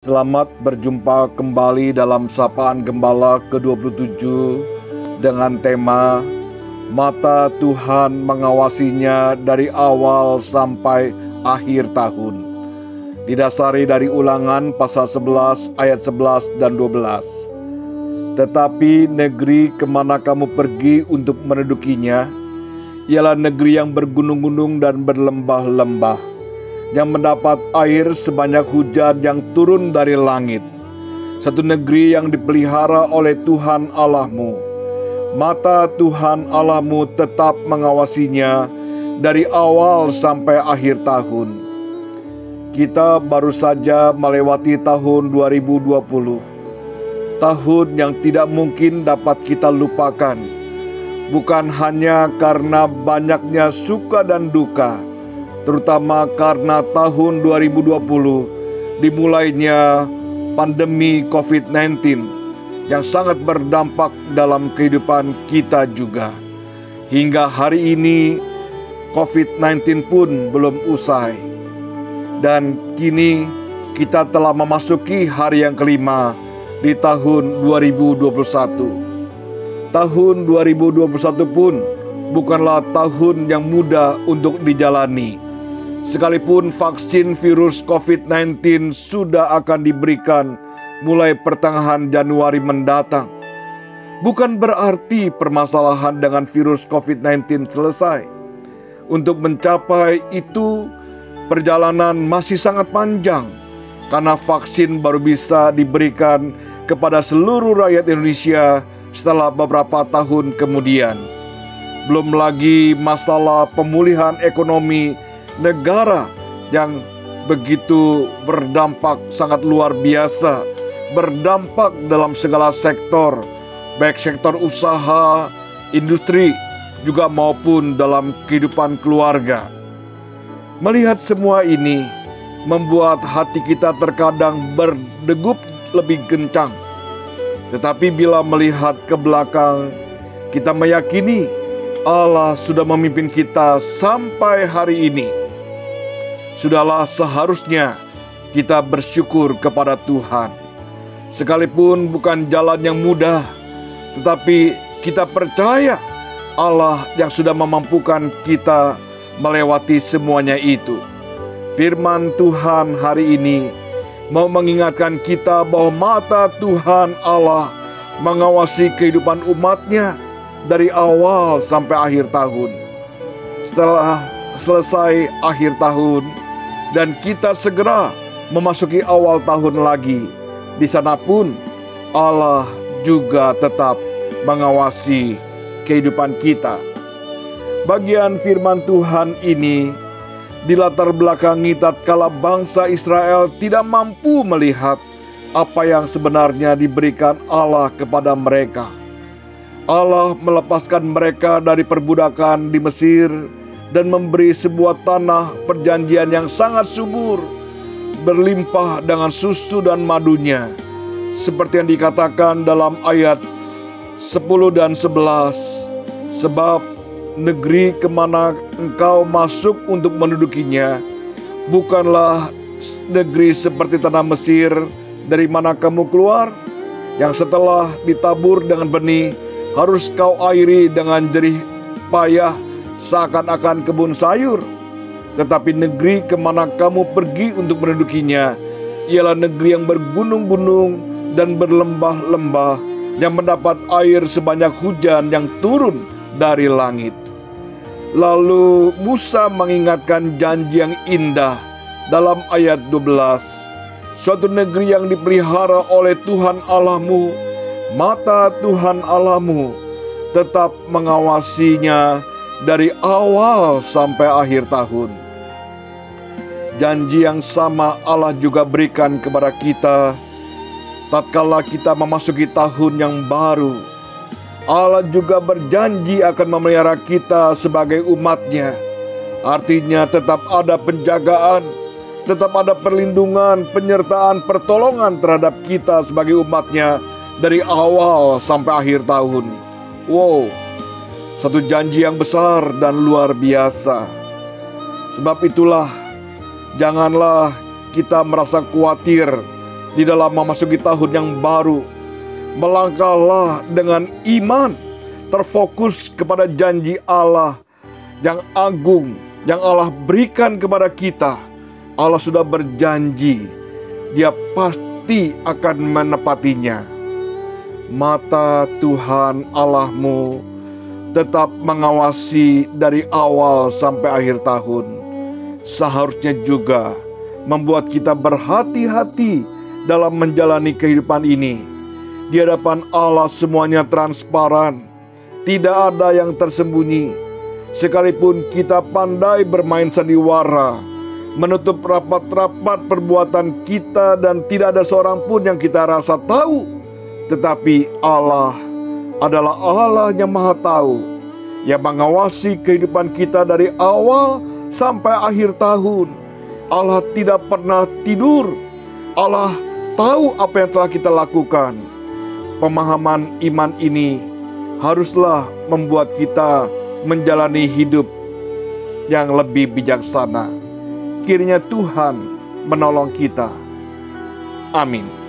Selamat berjumpa kembali dalam Sapaan Gembala ke-27 dengan tema Mata Tuhan mengawasinya dari awal sampai akhir tahun. Didasari dari Ulangan pasal 11 ayat 11 dan 12. Tetapi negeri kemana kamu pergi untuk mendudukinya, ialah negeri yang bergunung-gunung dan berlembah-lembah, yang mendapat air sebanyak hujan yang turun dari langit. Satu negeri yang dipelihara oleh Tuhan Allahmu. Mata Tuhan Allahmu tetap mengawasinya dari awal sampai akhir tahun. Kita baru saja melewati tahun 2020. Tahun yang tidak mungkin dapat kita lupakan. Bukan hanya karena banyaknya suka dan duka, terutama karena tahun 2020 dimulainya pandemi COVID-19 yang sangat berdampak dalam kehidupan kita juga. Hingga hari ini COVID-19 pun belum usai. Dan kini kita telah memasuki hari yang kelima di tahun 2021. Tahun 2021 pun bukanlah tahun yang mudah untuk dijalani. Sekalipun vaksin virus COVID-19 sudah akan diberikan mulai pertengahan Januari mendatang, bukan berarti permasalahan dengan virus COVID-19 selesai. Untuk mencapai itu, perjalanan masih sangat panjang, karena vaksin baru bisa diberikan kepada seluruh rakyat Indonesia setelah beberapa tahun kemudian. Belum lagi masalah pemulihan ekonomi negara yang begitu berdampak sangat luar biasa, berdampak dalam segala sektor, baik sektor usaha, industri, juga maupun dalam kehidupan keluarga. Melihat semua ini membuat hati kita terkadang berdegup lebih kencang. Tetapi bila melihat ke belakang, kita meyakini Allah sudah memimpin kita sampai hari ini. Sudahlah seharusnya kita bersyukur kepada Tuhan. Sekalipun bukan jalan yang mudah, tetapi kita percaya Allah yang sudah memampukan kita melewati semuanya itu. Firman Tuhan hari ini mau mengingatkan kita bahwa mata Tuhan Allah mengawasi kehidupan umatnya dari awal sampai akhir tahun. Setelah selesai akhir tahun dan kita segera memasuki awal tahun lagi, di sana pun Allah juga tetap mengawasi kehidupan kita. Bagian firman Tuhan ini dilatar belakangi tatkala bangsa Israel tidak mampu melihat apa yang sebenarnya diberikan Allah kepada mereka. Allah melepaskan mereka dari perbudakan di Mesir dan memberi sebuah tanah perjanjian yang sangat subur, berlimpah dengan susu dan madunya, seperti yang dikatakan dalam ayat 10 dan 11. Sebab negeri kemana engkau masuk untuk mendudukinya bukanlah negeri seperti tanah Mesir dari mana kamu keluar, yang setelah ditabur dengan benih harus kau airi dengan jerih payah seakan-akan kebun sayur. Tetapi negeri kemana kamu pergi untuk mendudukinya ialah negeri yang bergunung-gunung dan berlembah-lembah, yang mendapat air sebanyak hujan yang turun dari langit. Lalu Musa mengingatkan janji yang indah dalam ayat 12. Suatu negeri yang dipelihara oleh Tuhan Allahmu, mata Tuhan Allahmu tetap mengawasinya dari awal sampai akhir tahun. Janji yang sama Allah juga berikan kepada kita tatkala kita memasuki tahun yang baru. Allah juga berjanji akan memelihara kita sebagai umatnya. Artinya tetap ada penjagaan, tetap ada perlindungan, penyertaan, pertolongan terhadap kita sebagai umatnya dari awal sampai akhir tahun. Wow, satu janji yang besar dan luar biasa. Sebab itulah, janganlah kita merasa khawatir di dalam memasuki tahun yang baru. Melangkahlah dengan iman, terfokus kepada janji Allah yang agung, yang Allah berikan kepada kita. Allah sudah berjanji, Dia pasti akan menepatinya. Mata Tuhan Allahmu tetap mengawasi dari awal sampai akhir tahun. Seharusnya juga membuat kita berhati-hati dalam menjalani kehidupan ini. Di hadapan Allah semuanya transparan, tidak ada yang tersembunyi. Sekalipun kita pandai bermain sandiwara, menutup rapat-rapat perbuatan kita dan tidak ada seorang pun yang kita rasa tahu, tetapi Allah adalah Allah yang Maha Tahu, yang mengawasi kehidupan kita dari awal sampai akhir tahun. Allah tidak pernah tidur. Allah tahu apa yang telah kita lakukan. Pemahaman iman ini haruslah membuat kita menjalani hidup yang lebih bijaksana. Kiranya Tuhan menolong kita. Amin.